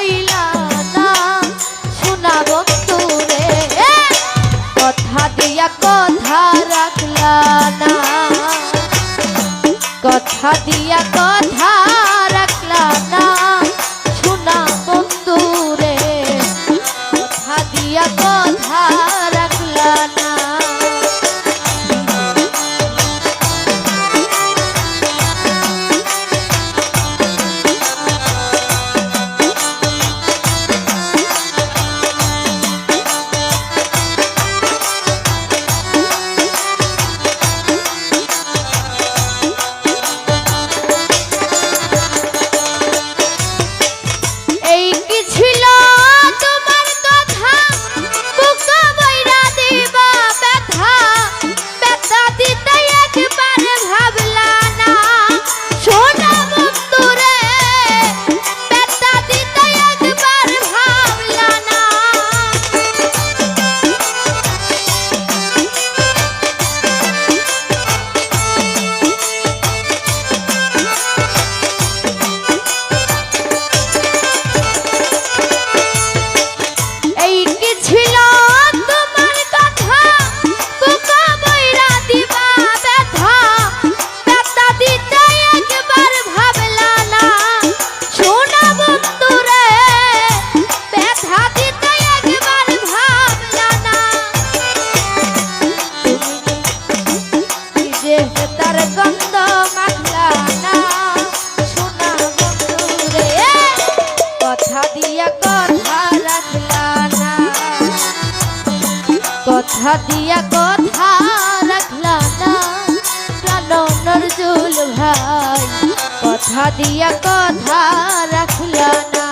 রইলা না শোনা বন্ধু রে, কথা দিয়া কথা রাখলা না, কথা দিয়া কথা রাখলা না শোনা বন্ধু রে, কথা দিয়া কথা রাখলা না। কথা দিয়া কথা রাখলা না প্রাণর জুল ভাই, কথা দিয়া কথা রাখলা না।